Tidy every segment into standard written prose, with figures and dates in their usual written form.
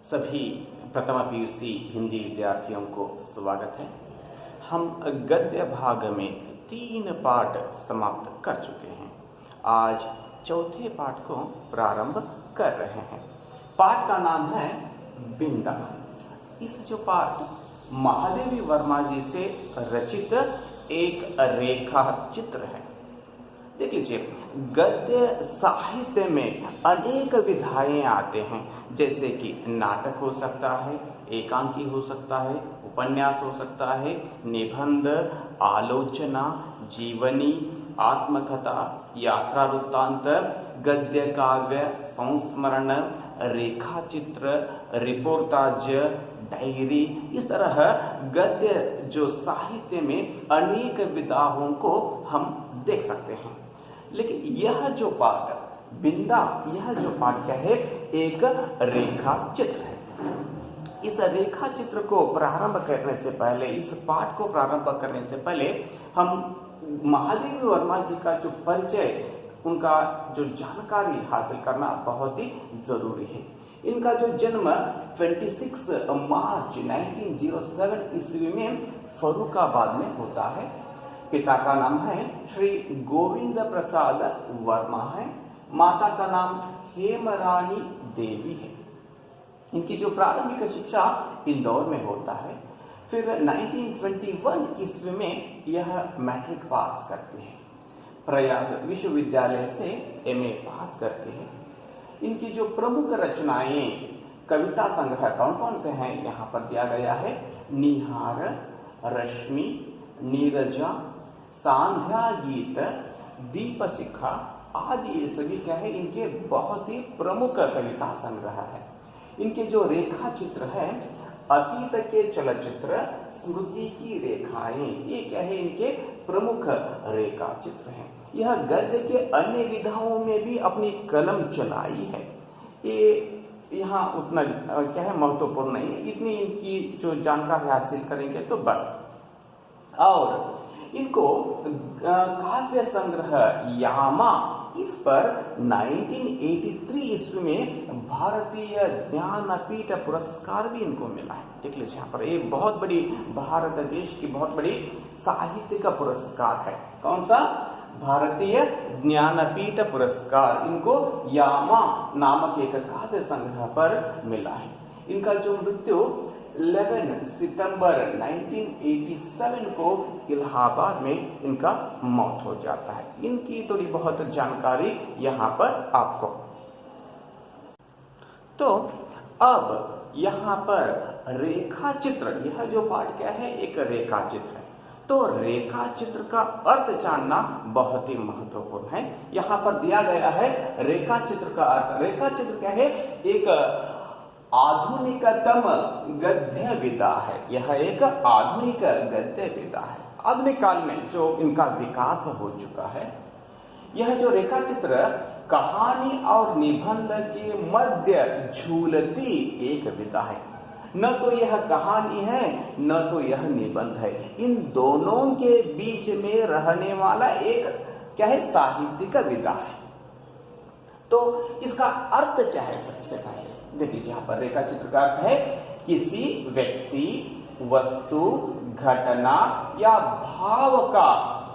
सभी प्रथम पीयूसी हिंदी विद्यार्थियों को स्वागत है। हम गद्य भाग में 3 पाठ समाप्त कर चुके हैं। आज चौथे पाठ को प्रारंभ कर रहे हैं। पाठ का नाम है बिंदा। इस जो पाठ महादेवी वर्मा जी से रचित एक रेखा चित्र है। देख लीजिए, गद्य साहित्य में अनेक विधाएं आते हैं, जैसे कि नाटक हो सकता है, एकांकी हो सकता है, उपन्यास हो सकता है, निबंध, आलोचना, जीवनी, आत्मकथा, यात्रा वृत्तांत, गद्य काव्य, संस्मरण, रेखा चित्र, रिपोर्टाज, डायरी। इस तरह गद्य जो साहित्य में अनेक विधाओं को हम देख सकते हैं। लेकिन यह जो पाठ बिंदा, यह जो पाठ क्या है, एक रेखा चित्र है। इस रेखा चित्र को प्रारंभ करने से पहले, इस पाठ को प्रारंभ करने से पहले हम महादेवी वर्मा जी का जो परिचय, उनका जो जानकारी हासिल करना बहुत ही जरूरी है। इनका जो जन्म 26 मार्च 1907 ईस्वी में फर्रुखाबाद में होता है। पिता का नाम है श्री गोविंद प्रसाद वर्मा है। माता का नाम हेमरानी देवी है। इनकी जो प्रारंभिक शिक्षा इंदौर में होता है। फिर 1921 ईस्वी में यह मैट्रिक पास करते हैं। प्रयाग विश्वविद्यालय से एमए पास करते हैं। इनकी जो प्रमुख रचनाएं, कविता संग्रह कौन कौन से हैं यहाँ पर दिया गया है। निहार, रश्मि, नीरजा, सांध्या गीत, दीप शिखा आदि, ये सभी क्या है, इनके बहुत ही प्रमुख कविता संग्रह है। इनके जो रेखा चित्र है, अतीत के चलचित्र, स्मृति की रेखाएं, ये क्या है, इनके प्रमुख रेखा चित्र हैं। यह गद्य के अन्य विधाओं में भी अपनी कलम चलाई है। ये यहाँ उतना क्या है, महत्वपूर्ण नहीं है। इतनी इनकी जो जानकारी हासिल करेंगे तो बस। और इनको काव्य संग्रह यामा, इस पर 1983 ईस्वी में भारतीय ज्ञानपीठ पुरस्कार भी इनको मिला है। देख लीजिए, यहाँ पर एक बहुत बड़ी, भारत देश की बहुत बड़ी साहित्य का पुरस्कार है। कौन सा? भारतीय ज्ञानपीठ पुरस्कार इनको यामा नामक एक काव्य संग्रह पर मिला है। इनका जो मृत्यु 11 सितंबर 1987 को इलाहाबाद में इनका मौत हो जाता है। इनकी थोड़ी बहुत जानकारी यहाँ पर आपको। तो अब यहाँ पर रेखा चित्र, यह जो पाठ क्या है, एक रेखा चित्र है। तो रेखा चित्र का अर्थ जानना बहुत ही महत्वपूर्ण है। यहाँ पर दिया गया है रेखा चित्र का अर्थ। रेखा चित्र क्या है, एक आधुनिकतम गद्य विधा है। यह एक आधुनिक गद्य विधा है। आधुनिक काल में जो इनका विकास हो चुका है, यह जो रेखा चित्र कहानी और निबंध के मध्य झूलती एक विधा है। न तो यह कहानी है, न तो यह निबंध है। इन दोनों के बीच में रहने वाला एक क्या है, साहित्यिक विधा है। तो इसका अर्थ क्या है, सबसे पहले देख लीजिए। यहाँ पर रेखा चित्र का अर्थ है किसी व्यक्ति, वस्तु, घटना या भाव का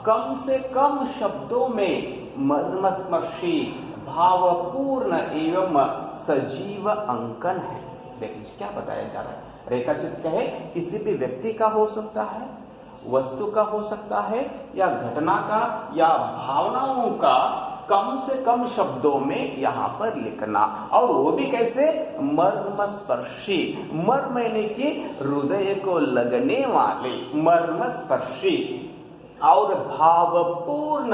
कम से कम शब्दों में मर्मस्पर्शी, भावपूर्ण एवं सजीव अंकन है। देख लीजिए क्या बताया जा रहा है। रेखा चित्र क्या है, किसी भी व्यक्ति का हो सकता है, वस्तु का हो सकता है, या घटना का या भावनाओं का कम से कम शब्दों में यहाँ पर लिखना। और वो भी कैसे, मर्मस्पर्शी। मर्म यानी कि हृदय को लगने वाले, मर्मस्पर्शी और भावपूर्ण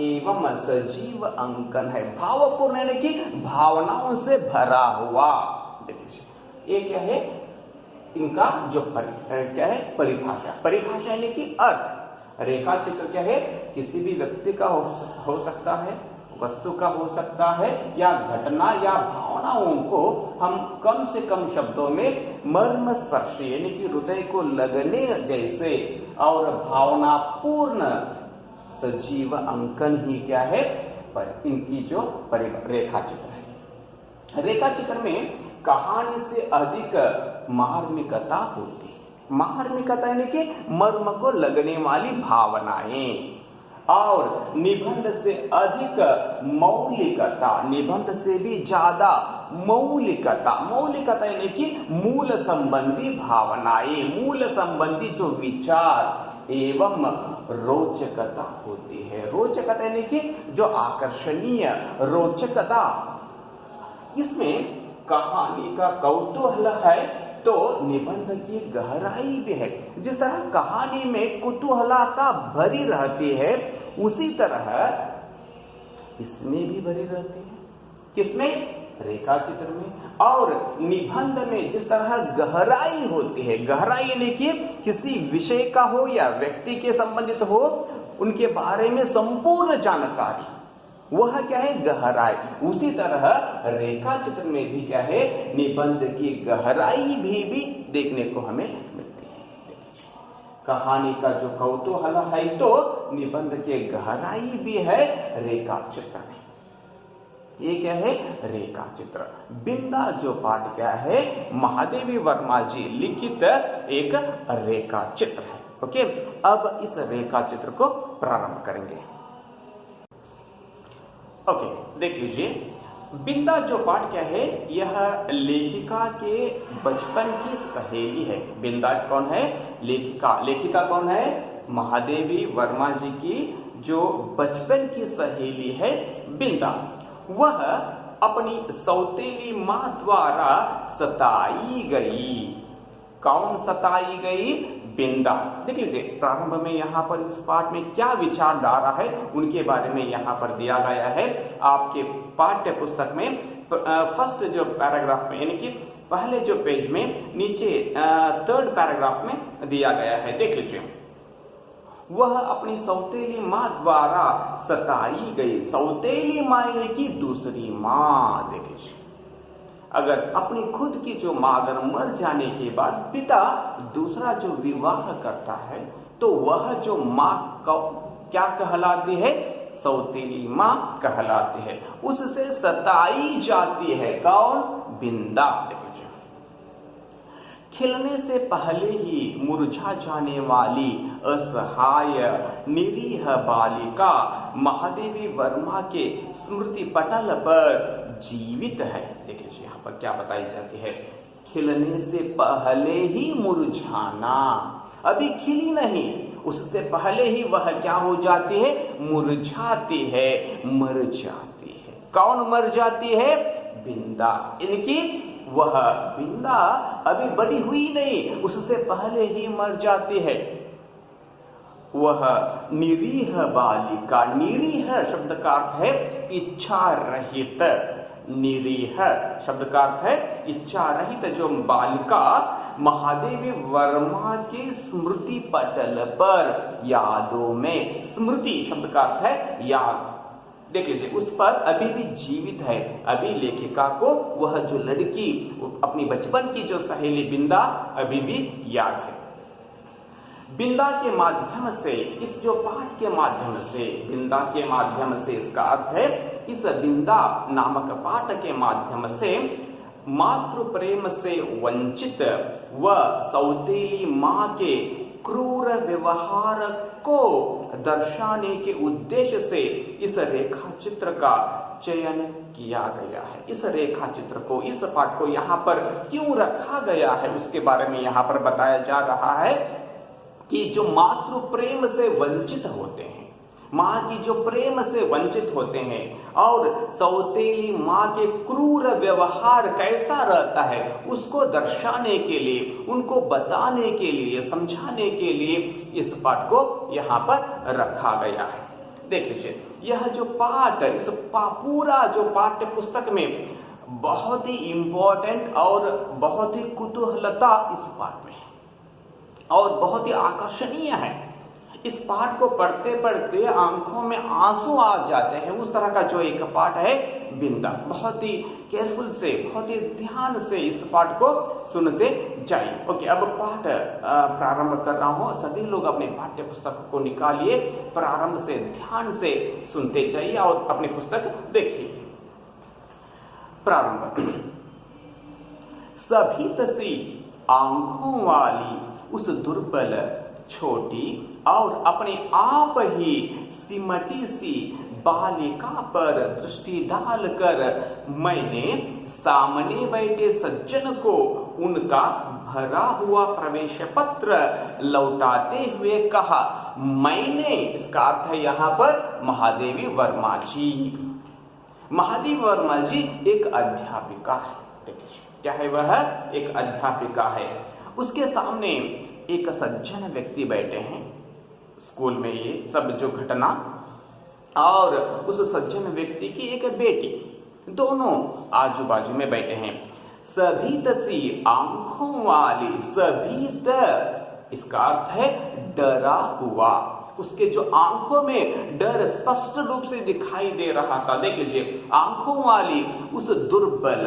एवं सजीव अंकन है। भावपूर्ण यानी कि भावनाओं से भरा हुआ। देखिए ये क्या है, इनका जो क्या है, परिभाषा यानी कि अर्थ। रेखा चित्र क्या है, किसी भी व्यक्ति का हो सकता है, वस्तु का हो सकता है, या घटना या भावनाओं को हम कम से कम शब्दों में मर्मस्पर्शी यानी कि हृदय को लगने जैसे और भावनापूर्ण सजीव अंकन ही क्या है, पर इनकी जो रेखा चित्र है। रेखा चित्र में कहानी से अधिक मार्मिकता होती है। मार्मिकता यानी कि मर्म को लगने वाली भावनाएं, और निबंध से अधिक मौलिकता, निबंध से भी ज्यादा मौलिकता, मौलिकता यानी कि मूल संबंधी भावनाएं, मूल संबंधी जो विचार एवं रोचकता होती है। रोचकता यानी कि जो आकर्षणीय रोचकता, इसमें कहानी का कौतूहल है तो निबंध की गहराई भी है। जिस तरह कहानी में कुतूहलता भरी रहती है, उसी तरह इसमें भी भरी रहती है। किसमें? रेखा चित्र में। और निबंध में जिस तरह गहराई होती है, गहराई यानी कि किसी विषय का हो या व्यक्ति के संबंधित हो, उनके बारे में संपूर्ण जानकारी, वह क्या है? गहराई। उसी तरह रेखा चित्र में भी क्या है? निबंध की गहराई भी देखने को हमें मिलती है। कहानी का जो कौतूहल है तो निबंध की गहराई भी है रेखा चित्र में। ये क्या है? रेखा चित्र। बिंदा जो पाठ क्या है? महादेवी वर्मा जी लिखित एक रेखा चित्र है। ओके, अब इस रेखा चित्र को प्रारंभ करेंगे। ओके, देख लीजिए। बिंदा जो पाठ क्या है? यह लेखिका के बचपन की सहेली है। बिंदा कौन है? लेखिका। लेखिका कौन है? महादेवी वर्मा जी की जो बचपन की सहेली है बिंदा। वह अपनी सौतेली मां द्वारा सताई गई। कौन सताई गई? बिंदा। देख लीजिए, प्रारंभ में यहाँ पर इस पाठ में क्या विचारधारा है उनके बारे में यहाँ पर दिया गया है। आपके पाठ्य पुस्तक में फर्स्ट जो पैराग्राफ में, यानी कि पहले जो पेज में नीचे थर्ड पैराग्राफ में दिया गया है। देख लीजिए, वह अपनी सौतेली मां द्वारा सताई गई। सौतेली मां यानी कि दूसरी मां। देख लीजिए, अगर अपनी खुद की जो मां अगर मर जाने के बाद पिता दूसरा जो विवाह करता है तो वह जो मां क्या कहलाती है? सौतेली मां कहलाती है। उससे सताई जाती है। कौन? बिंदा। देखिए, खिलने से पहले ही मुरझा जाने वाली असहाय निरीह बालिका महादेवी वर्मा के स्मृति पटल पर जीवित है। देख लीजिए, यहाँ पर क्या बताई जाती है? खिलने से पहले ही मुरझाना, अभी खिली नहीं, उससे पहले ही वह क्या हो जाती है? मुरझाती है, मर जाती है। कौन मर जाती है? बिंदा। इनकी वह बिंदा अभी बड़ी हुई नहीं, उससे पहले ही मर जाती है। वह निरीह बालिका। निरीह शब्द का अर्थ है इच्छा रहित। निरीह शब्द का अर्थ है इच्छा रहित जो बालिका महादेवी वर्मा के स्मृति पटल पर, यादों में, स्मृति शब्द का अर्थ है याद। देख लीजिए, उस पर अभी भी जीवित है। अभी लेखिका को वह जो लड़की, अपनी बचपन की जो सहेली बिंदा अभी भी याद है। बिंदा के माध्यम से, इस जो पाठ के माध्यम से, बिंदा के माध्यम से, इसका अर्थ है इस बिंदा नामक पाठ के माध्यम से मातृ प्रेम से वंचित व सौतेली मां के क्रूर व्यवहार को दर्शाने के उद्देश्य से इस रेखा चित्र का चयन किया गया है। इस रेखा चित्र को, इस पाठ को यहाँ पर क्यों रखा गया है उसके बारे में यहाँ पर बताया जा रहा है कि जो मातृ प्रेम से वंचित होते हैं, माँ की जो प्रेम से वंचित होते हैं, और सौतेली माँ के क्रूर व्यवहार कैसा रहता है उसको दर्शाने के लिए, उनको बताने के लिए, समझाने के लिए इस पाठ को यहाँ पर रखा गया है। देख लीजिए, यह जो पाठ, इस पूरा जो पाठ्य पुस्तक में बहुत ही इंपॉर्टेंट और बहुत ही कुतूहलता इस पाठ में है और बहुत ही आकर्षणीय है। इस पाठ को पढ़ते पढ़ते आंखों में आंसू आ जाते हैं। उस तरह का जो एक पाठ है बिंदा। बहुत ही केयरफुल से, बहुत ही ध्यान से इस पाठ को सुनते जाइए। ओके, अब पाठ प्रारंभ कर रहा हूँ। सभी लोग अपने पाठ्य पुस्तक को निकालिए, प्रारंभ से ध्यान से सुनते जाइए और अपनी पुस्तक देखिए। प्रारंभ। सभी सी आंखों वाली उस दुर्बल, छोटी और अपने आप ही सिमटी सी बालिका पर दृष्टि डालकर मैंने सामने बैठे सज्जन को उनका भरा हुआ प्रवेश पत्र लौटाते हुए कहा। मैंने, इसका अर्थ है यहाँ पर महादेवी वर्मा जी। महादेवी वर्मा जी एक अध्यापिका है। देखिए क्या है, वह एक अध्यापिका है। उसके सामने एक सज्जन व्यक्ति बैठे हैं। स्कूल में ये सब जो घटना, और उस सज्जन व्यक्ति की एक बेटी, दोनों आजू बाजू में बैठे हैं। सभी सी आंखों वाली, सभी इसका अर्थ है डरा हुआ। उसके जो आंखों में डर स्पष्ट रूप से दिखाई दे रहा था। देख लीजिए, आंखों वाली उस दुर्बल,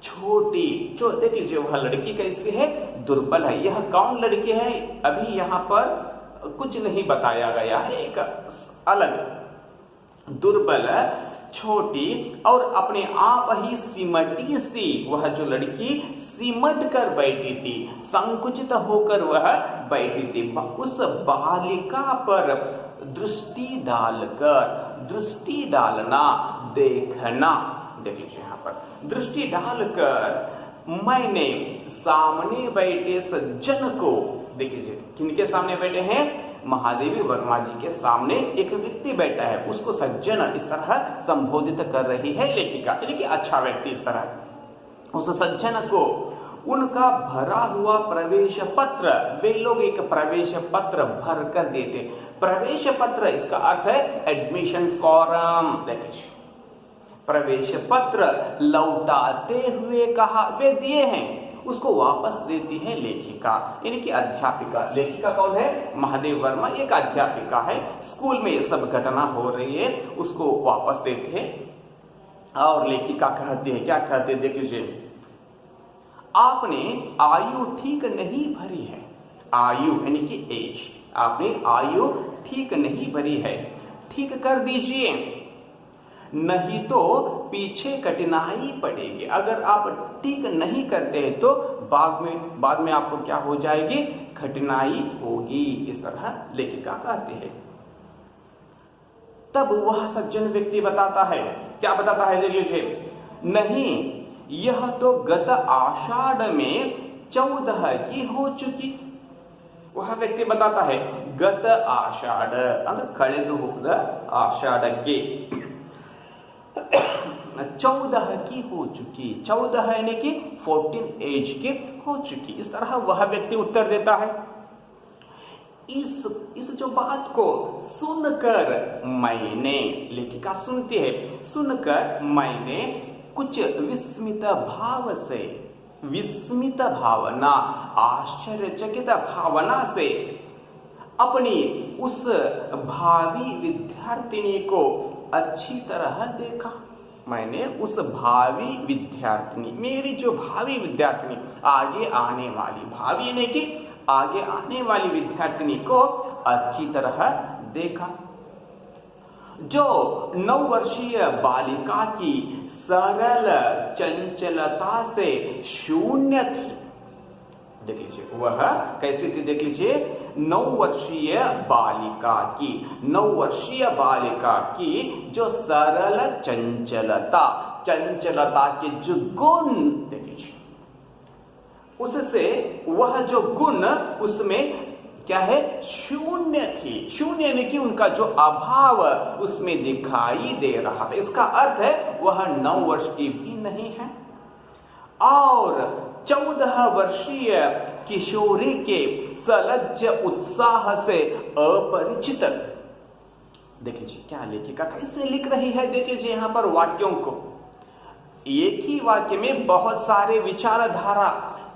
छोटी, जो देख लीजिए वह लड़की कैसी है, दुर्बल है। यह कौन लड़की है अभी यहाँ पर कुछ नहीं बताया गया है। एक अलग दुर्बल, छोटी और अपने आप ही सिमटी सी, वह जो लड़की सिमट कर बैठी थी, संकुचित होकर वह बैठी थी, उस बालिका पर दृष्टि डालकर, दृष्टि डालना, देखना, देख लीजिए यहाँ पर दृष्टि डालकर मैंने सामने बैठे सज्जन को, देख लीजिए किनके सामने बैठे हैं, महादेवी वर्मा जी के सामने एक व्यक्ति बैठा है, उसको सज्जन इस तरह संबोधित कर रही है लेखिका, यानी कि अच्छा व्यक्ति। इस तरह उस सज्जन को उनका भरा हुआ प्रवेश पत्र, वे लोग एक प्रवेश पत्र भर कर देते। प्रवेश पत्र इसका अर्थ है एडमिशन फॉर्म। देखिए प्रवेश पत्र लौटाते हुए कहा, वे दिए हैं, उसको वापस देती है लेखिका, यानी कि अध्यापिका। लेखिका कौन है, महादेव वर्मा, एक अध्यापिका है। स्कूल में ये सब घटना हो रही है, उसको वापस देते हैं। और लेखिका कहती है, क्या कहते हैं देख लीजिए, आपने आयु ठीक नहीं भरी है। आयु यानी कि एज, आपने आयु ठीक नहीं भरी है, ठीक कर दीजिए, नहीं तो पीछे कठिनाई पड़ेगी। अगर आप ठीक नहीं करते हैं तो बाद में आपको क्या हो जाएगी, कठिनाई होगी। इस तरह लेखिका कहती है। तब वह सज्जन व्यक्ति बताता है, क्या बताता है देख लीजिए, नहीं यह तो गत आषाढ़ में 14 की हो चुकी। वह व्यक्ति बताता है गत आषाढ़ ಅಂದ್ರೆ ಕಳೆದು ಹೋದ ಆಷಾಢಕ್ಕೆ 14 की हो चुकी। 14 यानी कि 14 एज के हो चुकी। इस तरह वह व्यक्ति उत्तर देता है। इस जो बात को सुनकर मैंने, लेखिका सुनती है, सुनकर मैंने कुछ विस्मित भाव से, विस्मित भावना, आश्चर्यचकित भावना से अपनी उस भावी विद्यार्थिनी को अच्छी तरह देखा। मैंने उस भावी विद्यार्थिनी, मेरी जो भावी विद्यार्थिनी, आगे आने वाली, भावी नहीं कि आगे आने वाली विद्यार्थिनी को अच्छी तरह देखा, जो 9 वर्षीय बालिका की सरल चंचलता से शून्य थी। देख लीजिए वह कैसी थी, देख लीजिए 9 वर्षीय बालिका की, 9 वर्षीय बालिका की जो सरल चंचलता, चंचलता के जो गुण, देख लीजिए उससे वह जो गुण उसमें क्या है, शून्य थी। शून्य यानी कि उनका जो अभाव उसमें दिखाई दे रहा था। इसका अर्थ है वह 9 वर्ष की भी नहीं है और 14 वर्षीय किशोरी के सलज्ज उत्साह से अपरिचित। देख लीजिए क्या लेखिका कैसे लिख रही है, देख लीजिए यहां पर वाक्यों को, एक ही वाक्य में बहुत सारे विचारधारा,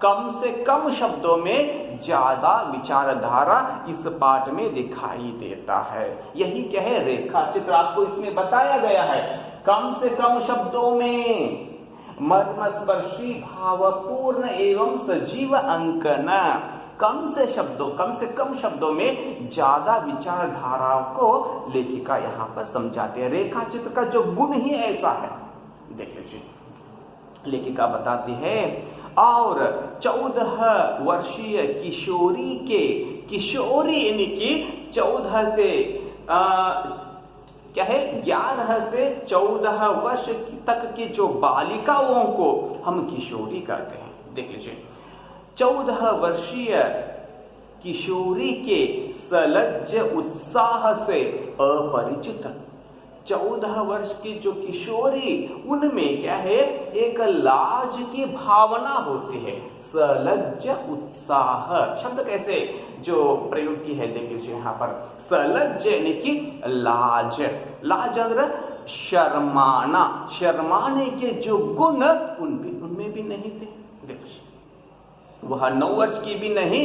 कम से कम शब्दों में ज्यादा विचारधारा इस पाठ में दिखाई देता है। यही क्या है, रेखा चित्र आपको इसमें बताया गया है। कम से कम शब्दों में मर्मस्पर्शी, भावपूर्ण एवं सजीव अंकन, कम से कम शब्दों में ज्यादा विचारधाराओं को लेखिका यहां पर समझाते हैं। रेखा चित्र का जो गुण ही ऐसा है। देख लीजिए लेखिका बताती है, और 14 वर्षीय किशोरी के, किशोरी यानी कि 14 से क्या है 11 से 14 वर्ष तक की जो बालिकाओं को हम किशोरी कहते हैं। देख लीजिए, 14 वर्षीय किशोरी के सलज्ज उत्साह से अपरिचित। 14 वर्ष की जो किशोरी, उनमें क्या है, एक लाज की भावना होती है। सलज्ज उत्साह शब्द कैसे जो प्रयोग की है देख लीजिए यहाँ पर। सलज्ज यानी कि लाज, लाज मतलब शर्माना, शर्माने के जो गुण उनमें भी नहीं थे। देखिए, वह 9 वर्ष की भी नहीं,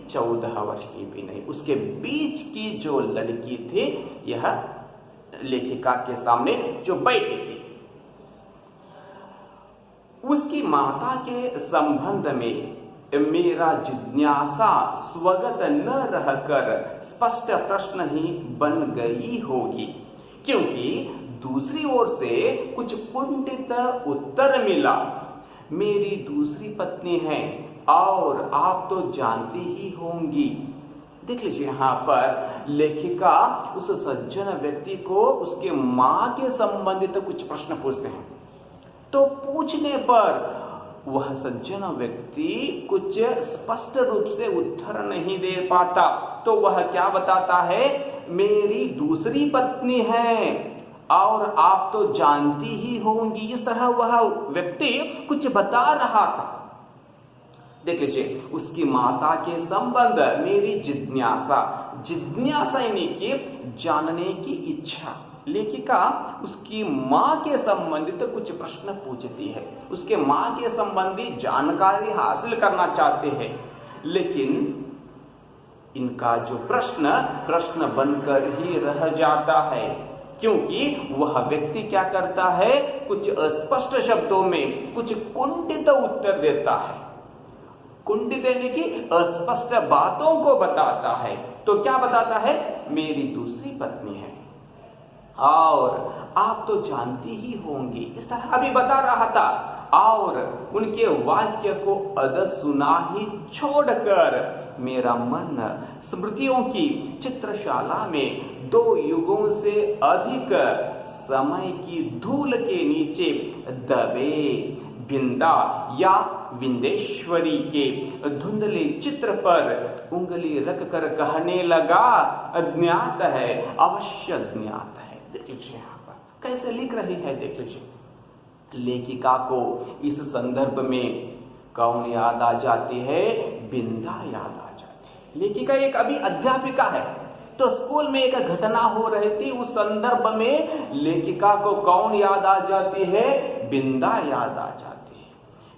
14 वर्ष की भी नहीं, उसके बीच की जो लड़की थी, यह लेखिका के सामने जो बैठी थी, उसकी माता के संबंध में मेरा जिज्ञासा स्वगत न रहकर स्पष्ट प्रश्न ही बन गई होगी, क्योंकि दूसरी ओर से कुछ कुंठित उत्तर मिला। मेरी दूसरी पत्नी है और आप तो जानती ही होंगी। देख लीजिए यहाँ पर लेखिका उस सज्जन व्यक्ति को उसके मां के संबंधित कुछ प्रश्न पूछते हैं, तो पूछने पर वह सज्जन व्यक्ति कुछ स्पष्ट रूप से उत्तर नहीं दे पाता। तो वह क्या बताता है, मेरी दूसरी पत्नी है और आप तो जानती ही होंगी। इस तरह वह व्यक्ति कुछ बता रहा था। देख लीजिए, उसकी माता के संबंध, मेरी जिज्ञासा, जिज्ञासा यानी कि जानने की इच्छा। लेखिका उसकी मां के संबंधित कुछ प्रश्न पूछती है, उसके मां के संबंधी जानकारी हासिल करना चाहते हैं, लेकिन इनका जो प्रश्न बनकर ही रह जाता है, क्योंकि वह व्यक्ति क्या करता है, कुछ अस्पष्ट शब्दों में कुछ कुंठित उत्तर देता है। कुंठित यानी कि अस्पष्ट बातों को बताता है। तो क्या बताता है, मेरी दूसरी पत्नी है और आप तो जानती ही होंगी। इस तरह अभी बता रहा था, और उनके वाक्य को अधसुना ही छोड़कर मेरा मन स्मृतियों की चित्रशाला में 2 युगों से अधिक समय की धूल के नीचे दबे बिंदा या विंदेश्वरी के धुंधले चित्र पर उंगली रख कर कहने लगा, अज्ञात है, अवश्य ज्ञात है। देख लीजिए यहाँ पर कैसे लिख रही है। देख लीजिए, लेखिका को इस संदर्भ में कौन याद आ जाती है, बिंदा याद आ जाती है। लेखिका एक अभी अध्यापिका है, तो स्कूल में एक घटना हो रही थी, उस संदर्भ में लेखिका को कौन याद आ जाती है, बिंदा याद आ जाती है।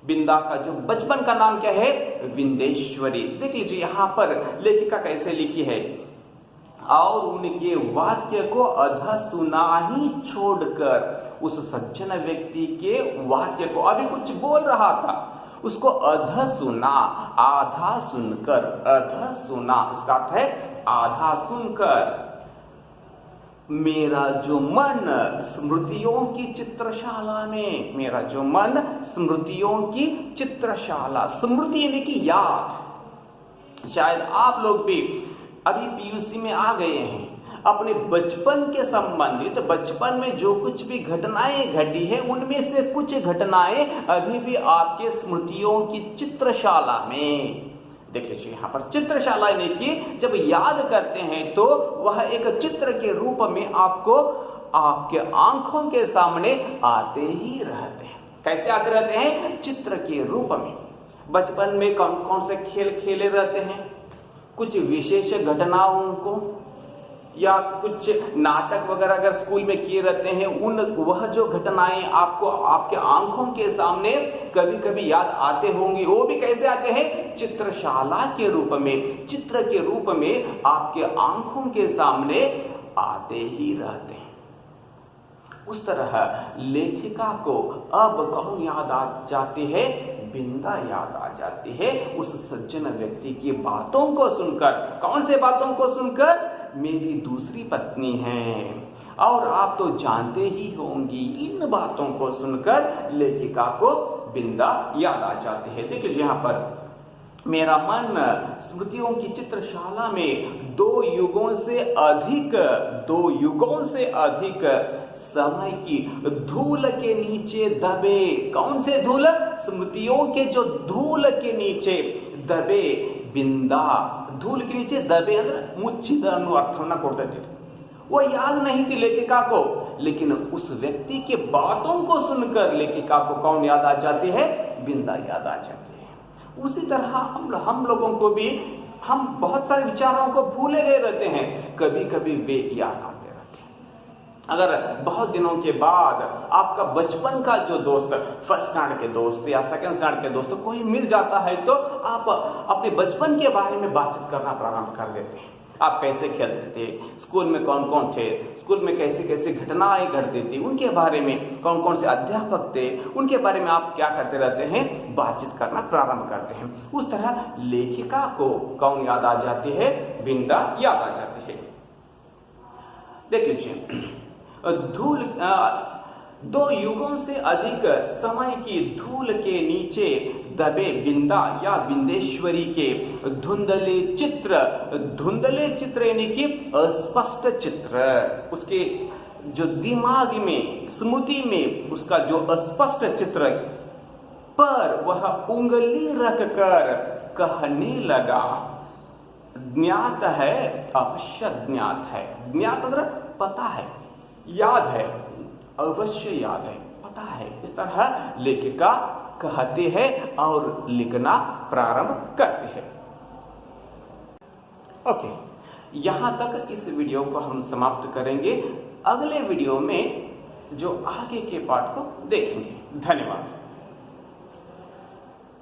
बिंदा का जो बचपन का नाम क्या है, विंदेश्वरी। देख लीजिए यहाँ पर लेखिका कैसे लिखी है, और उनके वाक्य को अधा सुना ही छोड़कर उस सज्जन व्यक्ति के वाक्य को, अभी कुछ बोल रहा था, उसको अधा सुना, आधा सुनकर, अधा सुना इसका अर्थ है आधा सुनकर, मेरा जो मन स्मृतियों की चित्रशाला में, मेरा जो मन स्मृतियों की चित्रशाला, स्मृति यानी कि याद। शायद आप लोग भी अभी पीयूसी में आ गए हैं, अपने बचपन के संबंधित, बचपन में जो कुछ भी घटनाएं घटी है, उनमें से कुछ घटनाएं अभी भी आपके स्मृतियों की चित्रशाला में। देख लीजिए यहाँ पर चित्रशाला यानी कि जब याद करते हैं तो वह एक चित्र के रूप में आपको आपके आंखों के सामने आते ही रहते हैं। कैसे आते रहते हैं, चित्र के रूप में। बचपन में कौन कौन से खेल खेले रहते हैं, कुछ विशेष घटनाओं को या कुछ नाटक वगैरह अगर स्कूल में किए रहते हैं, उन वह जो घटनाएं आपको आपके आंखों के सामने कभी कभी याद आते होंगे। वो भी कैसे आते हैं, चित्रशाला के रूप में, चित्र के रूप में आपके आंखों के सामने आते ही रहते हैं। उस तरह लेखिका को अब कौन याद आ जाती है, बिंदा याद आ जाती है, उस सज्जन व्यक्ति की बातों को सुनकर। कौन से बातों को सुनकर, मेरी दूसरी पत्नी है और आप तो जानते ही होंगी। इन बातों को सुनकर लेखिका को बिंदा याद आ जाती है। देख लीजिए यहाँ पर, मेरा मन स्मृतियों की चित्रशाला में 2 युगों से अधिक समय की धूल के नीचे दबे। कौन से धूल? स्मृतियों के जो धूल के नीचे दबे बिंदा। धूल के नीचे दबे ಅಂದ್ರೆ ಮುಚ್ಚಿದ ಅನ್ನೋ ಅರ್ಥವನ್ನ ಕೊಡ್ತೈತಿ। वो याद नहीं थी लेखिका को, लेकिन उस व्यक्ति के बातों को सुनकर लेखिका को कौन याद आ जाती है? बिंदा याद आ जाती है। उसी तरह हम लोगों को भी, हम बहुत सारे विचारों को भूले गए रहते हैं, कभी कभी वे याद आते रहते हैं। अगर बहुत दिनों के बाद आपका बचपन का जो दोस्त, फर्स्ट स्टैंडर्ड के दोस्त या सेकंड स्टैंडर्ड के दोस्त कोई मिल जाता है, तो आप अपने बचपन के बारे में बातचीत करना प्रारंभ कर देते हैं। आप कैसे खेलते थे, स्कूल में कौन कौन थे, स्कूल में कैसे कैसे घटनाएं घटती थी, उनके बारे में कौन कौन से अध्यापक थे, उनके बारे में आप क्या करते रहते हैं, बातचीत करना प्रारंभ करते हैं। उस तरह लेखिका को कौन याद आ जाती है? बिंदा याद आ जाती है। देख लीजिए, धूल 2 युगों से अधिक समय की धूल के नीचे दबे बिंदा या बिंदेश्वरी के धुंधले चित्र यानी कि अस्पष्ट चित्र, उसके जो दिमाग में, स्मृति में उसका जो अस्पष्ट चित्र पर वह उंगली रखकर कहने लगा, ज्ञात है, अवश्य ज्ञात है। ज्ञात मतलब पता है, याद है, अवश्य याद है, पता है। इस तरह लेखिका कहते हैं और लिखना प्रारंभ करते हैं। ओके, यहां तक इस वीडियो को हम समाप्त करेंगे। अगले वीडियो में जो आगे के पार्ट को देखेंगे। धन्यवाद।